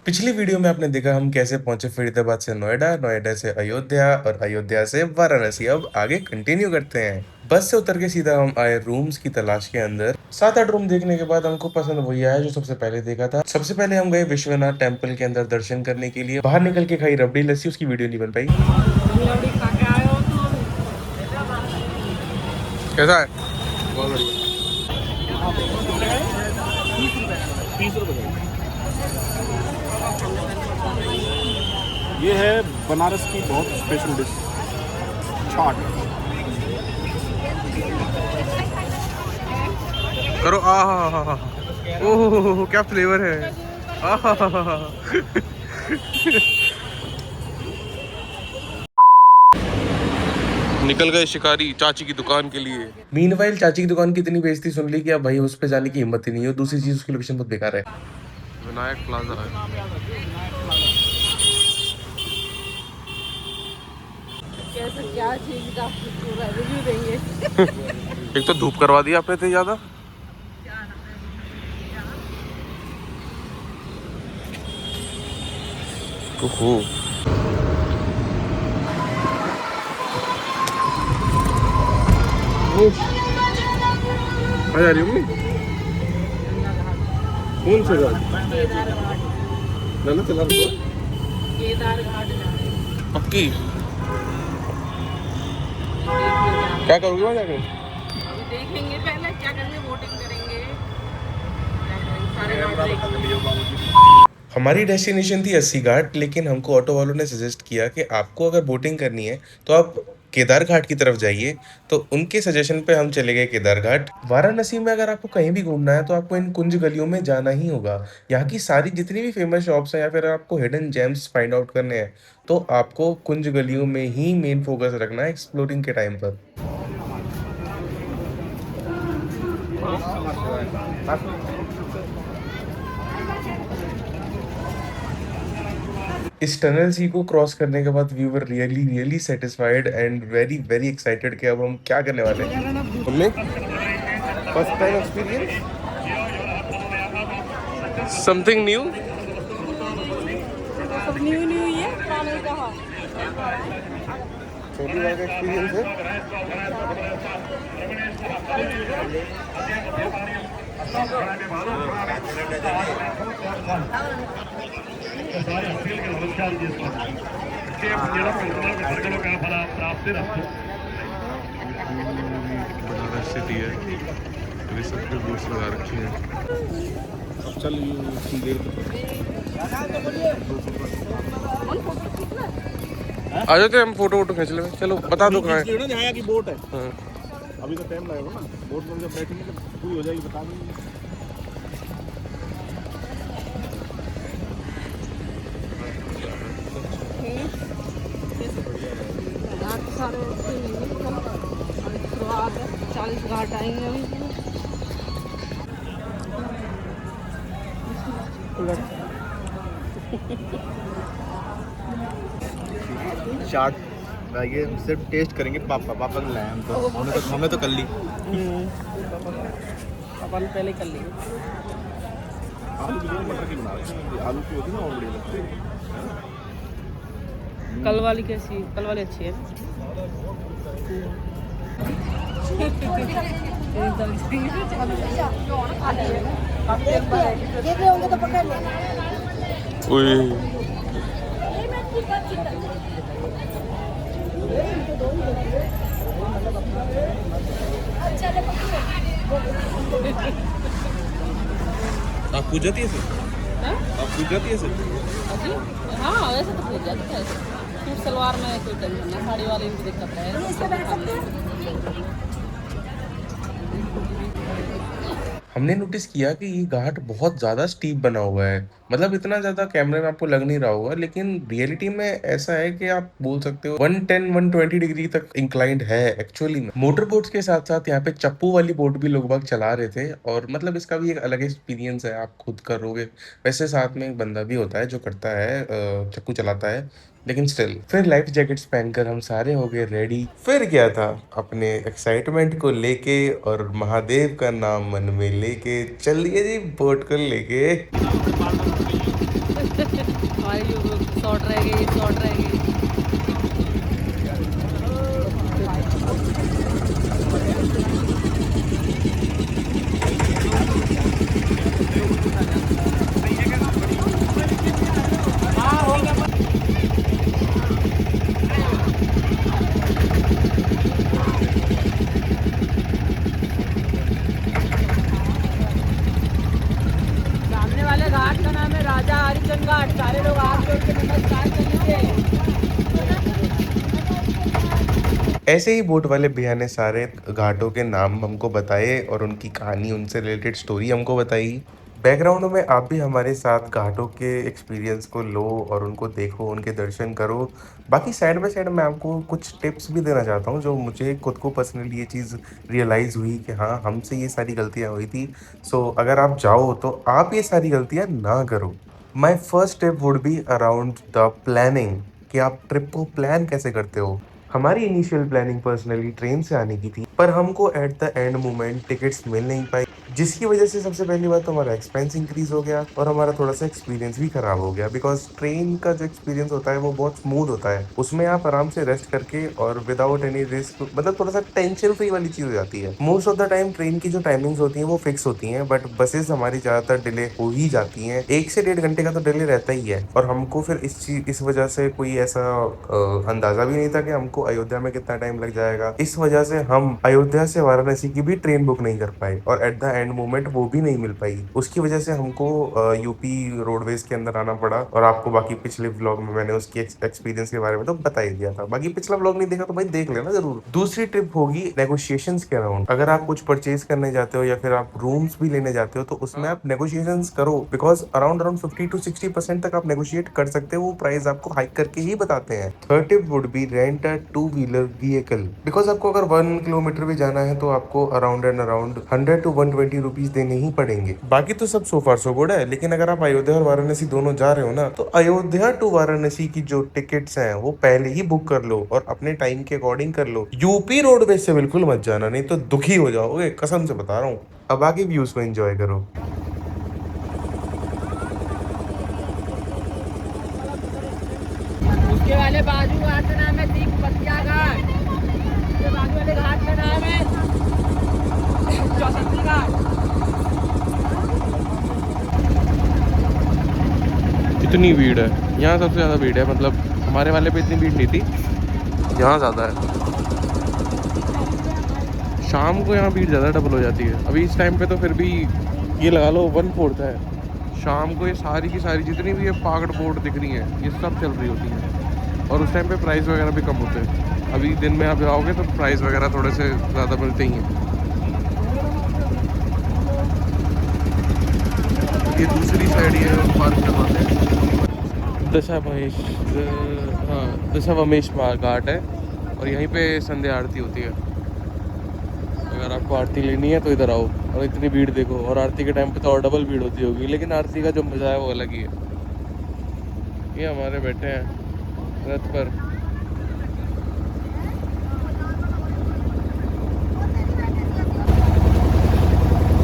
पिछली वीडियो में आपने देखा हम कैसे पहुंचे फरीदाबाद से नोएडा, नोएडा से अयोध्या और अयोध्या से वाराणसी। अब आगे कंटिन्यू करते हैं। बस से उतर के सीधा हम आए रूम्स की तलाश के अंदर। 7-8 रूम देखने के बाद हमको पसंद वही आया जो सबसे पहले देखा था। सबसे पहले हम गए विश्वनाथ टेम्पल के अंदर दर्शन करने के लिए। बाहर निकल के खाई रबड़ी लस्सी, उसकी वीडियो नहीं बन पाई। लौड़ी खा के आए हो तुम। कैसा है? बहुत बढ़िया। 30 रुपये। ये है बनारस की बहुत स्पेशल डिश चाट। करो आ हा। ओह क्या फ्लेवर है। आ हा। निकल गए शिकारी चाची की दुकान के लिए। मीनवाइल चाची की दुकान की इतनी बेइज्जती सुन ली कि अब भाई उस पे जाने की हिम्मत ही नहीं है। दूसरी चीज, उसकी लोकेशन बहुत बेकार है। विनायक प्लाजा है। कैसे क्या चीज का पूरा रिव्यू देंगे। एक तो धूप करवा दिया आपने तो ज्यादा। ओहो आ जा रही हूँ कौन से घाट? चला केदार घाट जाए। पक्की क्या करोगे वहाँ जाके? देखेंगे पहले क्या करेंगे, वोटिंग करेंगे, सारे घाट देखेंगे। हमारी डेस्टिनेशन थी 80 घाट, लेकिन हमको ऑटो वालों ने सजेस्ट किया कि आपको अगर बोटिंग करनी है तो आप केदार घाट की तरफ जाइए। तो उनके सजेशन पे हम चले गए केदार घाट। वाराणसी में अगर आपको कहीं भी घूमना है तो आपको इन कुंज गलियों में जाना ही होगा। यहाँ की सारी जितनी भी फेमस शॉप्स हैं या फिर आपको हिडन जेम्स फाइंड आउट करने हैं तो आपको कुंज गलियों में ही मेन फोकस रखना है एक्सप्लोरिंग के टाइम पर। इस टनल सी को क्रॉस करने के बाद we were really really satisfied and very very excited कि अब हम क्या करने वाले हैं। हमने first time experience something new. सब न्यू न्यू ही है, पुराने कहाँ। पहली बार का एक्सपीरियंस है। बनारस सिटी है, अभी सब पे बोर्ड्स लगा रखे हैं। अब चल देर आ जाते हैं हम, फोटो वोटो खींच लेंगे। चलो बता दो कहाँ है। यहाँ की बोट है। हाँ। अभी तो टाइम लगेगा ना, बोट में जब बैठेंगे तो पूरी हो जाएगी, बता देंगे। घाट सारे अच्छे नहीं है, अभी शुरुआत है, 40 घाट आएंगे अभी। चाट ये सिर्फ टेस्ट करेंगे। पापा ने लाया हमने तो कर ली। अपन पहले कर लिए। आलू की मटर की बना रहे हैं। आलू की होती है ना, और बढ़िया लगती है। कल वाली कैसी? कल वाली अच्छी है। आप पूछ जाती है सर? आप पूछ जाती है सर? हाँ वैसे तो पूछ जाती है। सूट सलवार में कोई टेंशन नहीं, साड़ी वाले की दिक्कत है। हमने नोटिस किया कि ये घाट बहुत ज्यादा स्टीप बना हुआ है। मतलब इतना ज्यादा कैमरे में आपको लग नहीं रहा होगा, लेकिन रियलिटी में ऐसा है कि आप बोल सकते हो 110-120 डिग्री तक इंक्लाइंड है एक्चुअली में। मोटर बोट्स के साथ साथ यहाँ पे चप्पू वाली बोट भी लोग बाग चला रहे थे, और मतलब इसका भी एक अलग एक्सपीरियंस है, आप खुद करोगे। वैसे साथ में एक बंदा भी होता है जो करता है, चक्कू चलाता है, लेकिन स्टिल। फिर लाइफ जैकेट्स पहनकर हम सारे हो गए रेडी। फिर क्या था, अपने एक्साइटमेंट को लेके और महादेव का नाम मन में लेके चलिए जी बोट को लेके। हमारी शॉर्ट रह गई, शॉर्ट रह गई। सामने वाले घाट का नाम है राजा हरिचंद घाट। सारे लोग हाथ जोड़ के नमस्कार कर लीजिए। ऐसे ही बोट वाले भैया ने सारे घाटों के नाम हमको बताए और उनकी कहानी, उनसे रिलेटेड स्टोरी हमको बताई। बैकग्राउंड में आप भी हमारे साथ घाटों के एक्सपीरियंस को लो और उनको देखो, उनके दर्शन करो। बाकी साइड बाय साइड मैं आपको कुछ टिप्स भी देना चाहता हूँ, जो मुझे खुद को पर्सनली ये चीज़ रियलाइज़ हुई कि हाँ, हमसे ये सारी गलतियाँ हुई थी। सो अगर आप जाओ तो आप ये सारी गलतियाँ ना करो। My first tip would be around the planning, कि आप ट्रिप को प्लान कैसे करते हो। हमारी इनिशियल प्लानिंग पर्सनली ट्रेन से आने की थी, पर हमको at the end moment tickets मिल नहीं पाई, जिसकी वजह से सबसे पहली बात तो हमारा एक्सपेंस इंक्रीज हो गया और हमारा थोड़ा सा एक्सपीरियंस भी खराब हो गया। बिकॉज ट्रेन का जो एक्सपीरियंस होता है वो बहुत स्मूथ होता है, उसमें आप आराम से रेस्ट करके और विदाउट एनी रिस्क, मतलब थोड़ा सा टेंशन फ्री वाली चीज हो जाती है। Most of the time train की जो टाइमिंग्स होती हैं वो फिक्स होती हैं, बट बसेस हमारी ज्यादातर डिले हो ही जाती हैं। 1 से 1.5 घंटे का तो डिले रहता ही है, और हमको फिर इस वजह से कोई ऐसा अंदाजा भी नहीं था कि हमको अयोध्या में कितना टाइम लग जाएगा। इस वजह से हम अयोध्या से वाराणसी की भी ट्रेन बुक नहीं कर पाए और एट द एंड मोमेंट वो भी नहीं मिल पाई। उसकी वजह से हमको यूपी रोडवेज के अंदर आना पड़ा, और आपको बाकी पिछले व्लॉग में मैंने उसकी एक्सपीरियंस के बारे में तो बता ही दिया था। बाकी पिछला व्लॉग नहीं देखा तो भाई देख लेना जरूर। दूसरी ट्रिप होगी नेगोशिएशंस के अराउंड। अगर आप कुछ परचेज करने जाते हो या फिर आप रूम्स भी लेने जाते हो तो उसमें आप नेगोशिएशंस करो, बिकॉज अराउंड 50 to 60% तक आप नेगोशिएट कर सकते हो। वो प्राइस आपको हाइक करके ही बताते हैं। Third tip would be rent a 2 wheeler vehicle, because आपको अगर 1 किलोमीटर भी जाना है तो आपको around and around 100 to 120 rupees देने ही पड़ेंगे। बाकी तो सब सो फार सो गुड है, लेकिन अगर आप अयोध्या और वाराणसी दोनों जा रहे हो ना, तो अयोध्या टू वाराणसी की जो टिकट्स हैं वो पहले ही बुक कर लो और अपने टाइम के अकॉर्डिंग कर लो। यूपी रोडवेज से बिल्कुल मत जाना, नहीं तो दुखी हो जाओगे, कसम से बता रहा हूँ। अब आगे व्यूज को एंजॉय करो। उसके वाले बाजू घाट का नाम है दीप पतिया घाट। उसके बाजू वाले घाट का नाम है चौसठी घाट। इतनी भीड़ है यहाँ, सबसे ज़्यादा भीड़ है। मतलब हमारे वाले पे इतनी भीड़ नहीं थी, यहाँ ज़्यादा है। शाम को यहाँ भीड़ ज़्यादा डबल हो जाती है। अभी इस टाइम पे तो फिर भी ये लगा लो 1/4 है। शाम को ये सारी की सारी जितनी भी ये पागड़ बोट दिख रही हैं ये सब चल रही होती हैं, और उस टाइम पे प्राइस वगैरह भी कम होते हैं। अभी दिन में आप आओगे तो प्राइस वगैरह थोड़े से ज़्यादा मिलते ही हैं। ये दूसरी साइड ये पार्क करवाते हैं, दशावमेश घाट है, और यहीं पे संध्या आरती होती है। अगर आपको आरती लेनी है तो इधर आओ। और इतनी भीड़ देखो, और आरती के टाइम पे तो और डबल भीड़ होती होगी, लेकिन आरती का जो मज़ा है वो अलग ही है। ये हमारे बैठे हैं रथ पर।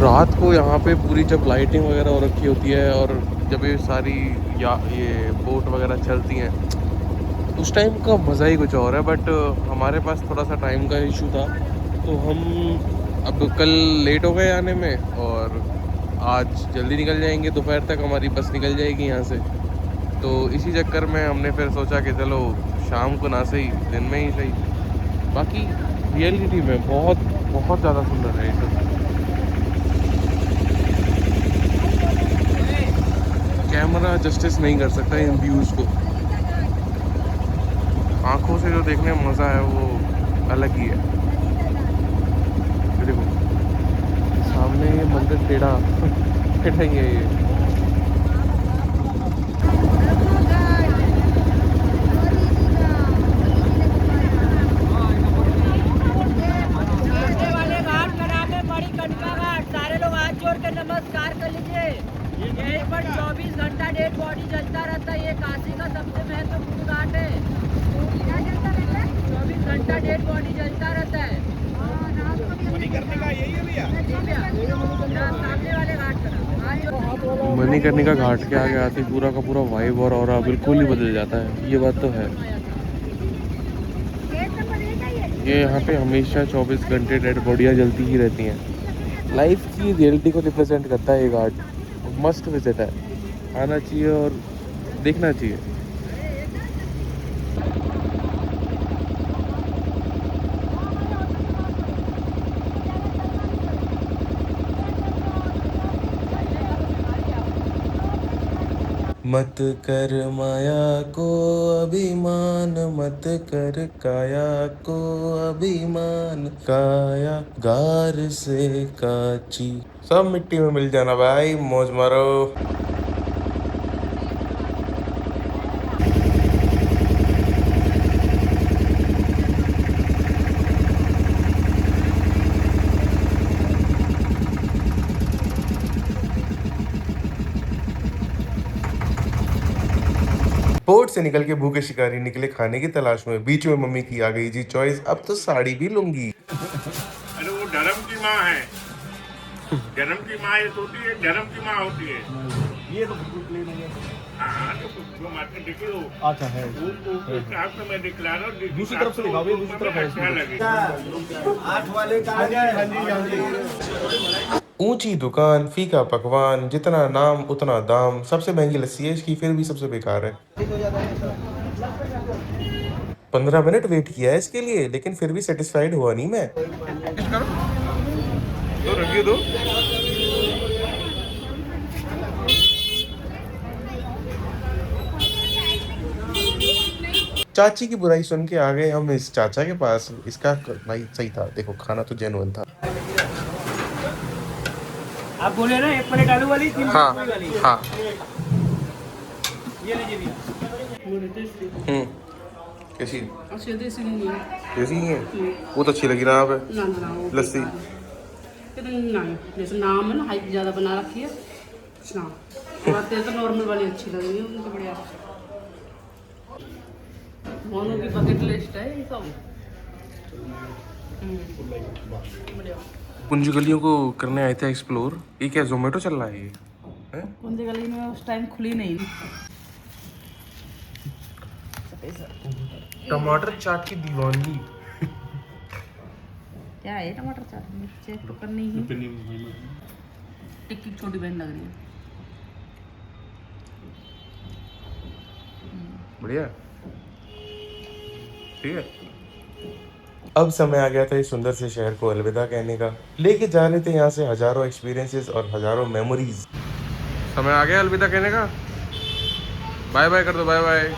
रात को यहाँ पे पूरी जब लाइटिंग वगैरह हो रखी होती है और जब ये सारी ये बोट वगैरह चलती हैं, उस टाइम का मज़ा ही कुछ और है। बट हमारे पास थोड़ा सा टाइम का इशू था, तो हम अब कल लेट हो गए आने में, और आज जल्दी निकल जाएंगे। दोपहर तक हमारी बस निकल जाएगी यहाँ से। तो इसी चक्कर में हमने फिर सोचा कि चलो शाम को ना सही दिन में ही सही। बाकी रियलिटी में बहुत बहुत ज़्यादा सुंदर है ये सब। कैमरा जस्टिस नहीं कर सकता इन व्यूज़ को। आंखों से जो देखने में मज़ा है वो अलग ही है। ये देखो सामने ये मंदिर टेढ़ा टेढ़ा ही है ये। सामने वाले घाट का नाम है मणिकर्णिका घाट। सारे लोग हाथ जोड़ के नमस्कार कर लीजिए। यहीं पर 24 घंटा डेड बॉडी जलता रहता है। ये काशी का सबसे महत्वपूर्ण घाट है। 24 घंटा डेड बॉडी जलता रहता है। मणिकर्णिका यही है भैया? सामने वाले घाट का नाम मणिकर्णिका घाट के आगे आते ही पूरा का पूरा वाइब और ऑरा बिल्कुल ही बदल जाता है, ये बात तो है। ये यहाँ पे हमेशा 24 घंटे डेड बॉडियाँ जलती ही रहती हैं। लाइफ की रियलिटी को रिप्रेजेंट करता है ये घाट, मस्ट विजिट है, आना चाहिए और देखना चाहिए। मत कर माया को अभिमान, मत कर काया को अभिमान, काया गार से काची। सब मिट्टी में मिल जाना भाई, मौज मारो। बोट से निकल के भूखे शिकारी निकले खाने की तलाश में, बीच में मम्मी की आ गई जी चॉइस, अब तो साड़ी भी लूंगी। अरे वो धर्म की माँ है, जन्म की माँ ये होती है, धर्म की माँ होती है। ये तो बिल्कुल प्लेन है। हाँ तो जो मार्केट देखी हो अच्छा है, वो हिसाब से मैं दिखला रहा हूँ। दूसरी तरफ से दिखाओ, ये दूसरी तरफ है। अच्छा लगेगा। 8 वाले का हाँ जी। ऊंची दुकान, फीका पकवान, जितना नाम उतना दाम, सबसे महंगी लस्सी है इसकी, फिर भी सबसे बेकार है। 15 मिनट वेट किया है इसके लिए, लेकिन फिर भी सेटिस्फाइड हुआ नहीं मैं। तो रखिए दो। चाची की बुराई सुन के आ गए हम इस चाचा के पास। इसका भाई सही था, देखो खाना तो जेन्युइन था। आप बोले ना 1 प्लेट आलू वाली, 3 हाँ प्लेट वाली। हाँ। ये लीजिए भैया। कैसी अच्छी देसी नहीं है कैसी है? वो तो अच्छी लगी ना आप। ना ना ना वो लस्सी? बेकार है। नहीं जैसे नाम है ना हाइप ज़्यादा बना रखी है ना, बातें तो नॉर्मल वाली अच्छी लग रही है उनको, बढ़िया। मोनू की बकेट लिस्ट है ये सब। बढ़िया। कुंज गलियों को करने आए थे एक्सप्लोर। ये क्या जोमेटो चल रहा है ये? हैं? कुंज गली में उस टाइम खुली नहीं। टमाटर चाट की दीवानगी। क्या है टमाटर चाट में चेक तो करनी ही। टिक्की छोटी बहन लग रही है। बढ़िया, ठीक है। अब समय आ गया था इस सुंदर से शहर को अलविदा कहने का। लेके जा रहे थे यहाँ से हजारों एक्सपीरियंसेस और हजारों मेमोरीज। समय आ गया अलविदा कहने का। बाय बाय कर दो, बाय बाय।